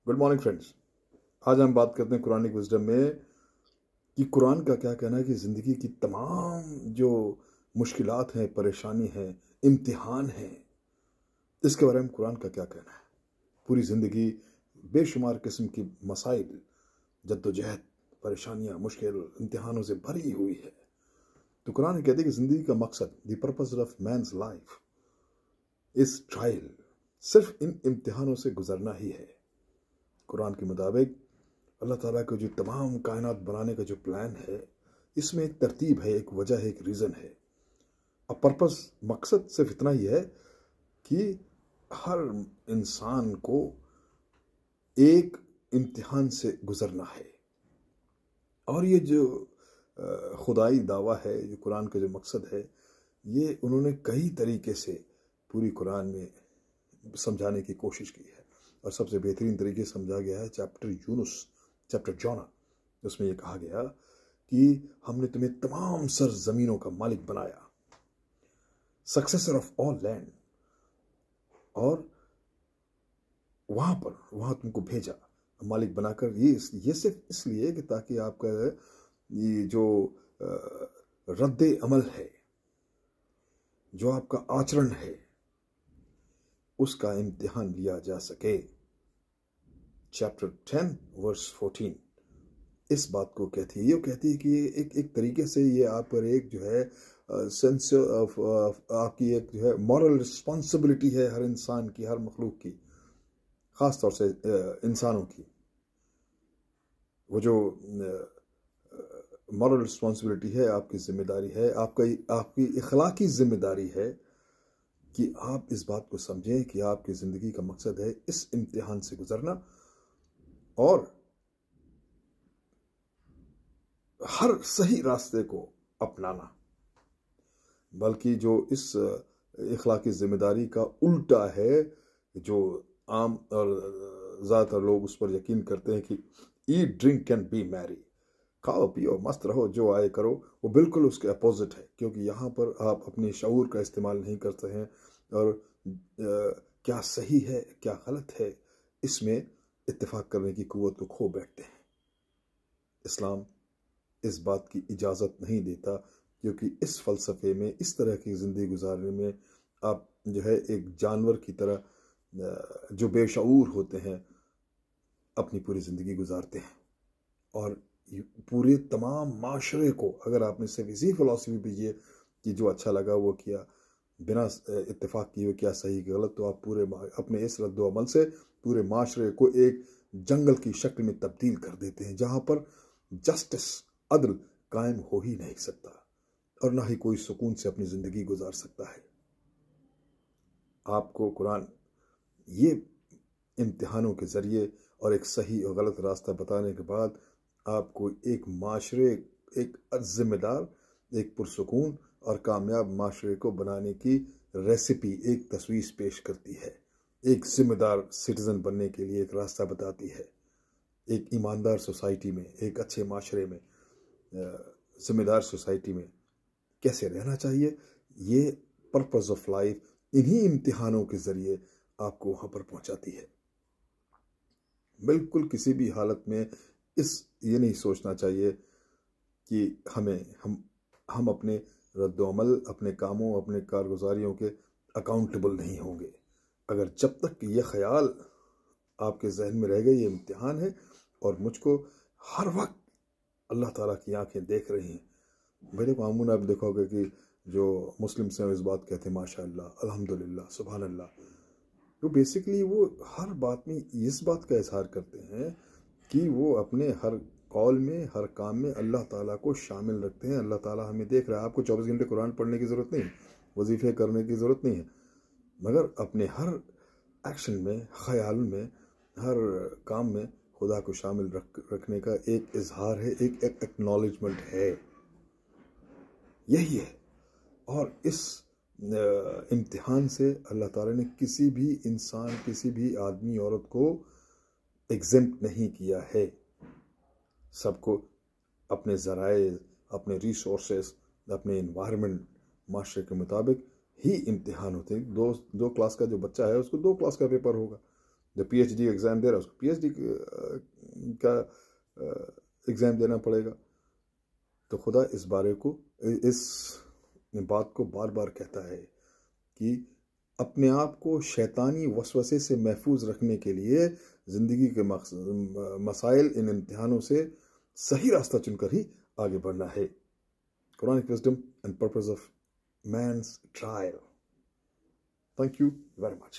Good morning friends. आज हम बात करते हैं कुरानिक विजडम में कि कुरान का क्या कहना है कि ज़िंदगी की तमाम जो मुश्किलात हैं, परेशानी हैं, इम्तिहान हैं, इसके बारे में कुरान का क्या कहना है। पूरी ज़िंदगी बेशुमार किस्म की मसाइल, जद्दोजहद, परेशानियाँ, मुश्किल, इम्तिहानों से भरी हुई है। तो कुरान कहते हैं कि ज़िंदगी का मकसद, the purpose of man's life इस ट्रायल, सिर्फ इन इम्तिहानों से गुजरना ही है। कुरान के मुताबिक अल्लाह ताला का जो तमाम कायनात बनाने का जो प्लान है, इसमें एक तरतीब है, एक वजह है, एक रीज़न है। अब पर्पस, मकसद सिर्फ इतना ही है कि हर इंसान को एक इम्तिहान से गुजरना है। और ये जो खुदाई दावा है, जो कुरान का जो मकसद है, ये उन्होंने कई तरीके से पूरी कुरान में समझाने की कोशिश की है। और सबसे बेहतरीन तरीके से समझा गया है चैप्टर जोना। उसमें यह कहा गया कि हमने तुम्हें तमाम सर जमीनों का मालिक बनाया, सक्सेसर ऑफ ऑल लैंड, और वहां तुमको भेजा मालिक बनाकर। ये सिर्फ इसलिए कि ताकि आपका ये जो रद्द अमल है, जो आपका आचरण है, उसका इम्तिहान लिया जा सके। चैप्टर 10 वर्स 14 इस बात को कहती है। ये कहती है कि एक तरीके से ये आप पर एक जो है सेंस ऑफ आपकी एक जो है मॉरल रिस्पॉन्सिबिलिटी है, हर इंसान की, हर मखलूक की, ख़ास तौर से इंसानों की। वो जो मॉरल रिस्पॉन्सिबिलिटी है, आपकी जिम्मेदारी है, आपकी इखलाकी जिम्मेदारी है कि आप इस बात को समझें कि आपकी ज़िंदगी का मकसद है इस इम्तिहान से गुजरना और हर सही रास्ते को अपनाना। बल्कि जो इस इखलाकी जिम्मेदारी का उल्टा है, जो आम और ज़्यादातर लोग उस पर यकीन करते हैं कि eat drink can be Mary, खाओ पियो मस्त रहो, जो आए करो, वो बिल्कुल उसके अपोजिट है। क्योंकि यहाँ पर आप अपने शऊर का इस्तेमाल नहीं करते हैं और क्या सही है क्या गलत है, इसमें इत्तेफाक करने की कुव्वत को खो बैठते हैं। इस्लाम इस बात की इजाज़त नहीं देता, क्योंकि इस फ़लसफ़े में, इस तरह की ज़िंदगी गुजारने में आप जो है एक जानवर की तरह, जो बेशऊर होते हैं, अपनी पूरी ज़िंदगी गुजारते हैं। और पूरे तमाम माशरे को, अगर आपने सिर्फ इसी फ़िलॉसफी पे ये कि जो अच्छा लगा वो किया, बिना इत्तेफाक किए क्या सही गलत, तो आप पूरे अपने इस रद्द अमल से पूरे माशरे को एक जंगल की शक्ल में तब्दील कर देते हैं, जहाँ पर जस्टिस, अदल कायम हो ही नहीं सकता और ना ही कोई सुकून से अपनी ज़िंदगी गुजार सकता है। आपको कुरान ये इम्तिहानों के ज़रिए और एक सही और गलत रास्ता बताने के बाद आपको एक माशरे, एक जिम्मेदार, एक पुरसुकून और कामयाब माशरे को बनाने की रेसिपी, एक तस्वीर पेश करती है। एक जिम्मेदार सिटीज़न बनने के लिए एक रास्ता बताती है। एक ईमानदार सोसाइटी में, एक अच्छे माशरे में, जिम्मेदार सोसाइटी में कैसे रहना चाहिए, ये पर्पस ऑफ लाइफ इन्हीं इम्तिहानों के ज़रिए आपको वहाँ पर पहुँचाती है। बिल्कुल किसी भी हालत में ये नहीं सोचना चाहिए कि हम अपने रद्दोअमल, अपने कामों, अपने कारगुजारियों के अकाउंटेबल नहीं होंगे। अगर जब तक ये ख्याल आपके जहन में रहेगा, ये इम्तिहान है और मुझको हर वक्त अल्लाह ताला की आंखें देख रही हैं। मेरे मामून आप देखोगे कि जो मुस्लिम्स हैं इस बात कहते हैं माशा अल्लाह, अल्हम्दुलिल्लाह, सुभान अल्लाह। तो बेसिकली वो हर बात में इस बात का इजहार करते हैं कि वो अपने हर कौल में, हर काम में अल्लाह ताला को शामिल रखते हैं। अल्लाह ताला हमें देख रहा है। आपको 24 घंटे कुरान पढ़ने की ज़रूरत नहीं है, वजीफ़े करने की ज़रूरत नहीं है, मगर अपने हर एक्शन में, ख्याल में, हर काम में खुदा को शामिल रखने का एक इजहार है, एक एक्नॉलेजमेंट है, यही है। और इस इम्तिहान से अल्लाह ताला ने किसी भी इंसान, किसी भी आदमी औरत को एग्जेम्प्ट नहीं किया है। सबको अपने ज़राए, अपने रिसोर्सेस, अपने इन्वायरमेंट, माशरे के मुताबिक ही इम्तिहान होते हैं। दो क्लास का जो बच्चा है उसको 2 क्लास का पेपर होगा, جو پی ایچ ڈی ایگزام دے رہا ہے اس کو پی ایچ ڈی کا ایگزام دینا پڑے گا. تو خدا اس بات کو بار بار کہتا ہے کہ اپنے آپ کو شیطانی وسوسے سے محفوظ رکھنے کے لیے زندگی کے مسائل، ان امتحانوں سے صحیح راستہ چن کر ہی آگے بڑھنا ہے. Quranic wisdom and purpose of means trial. Thank you very much.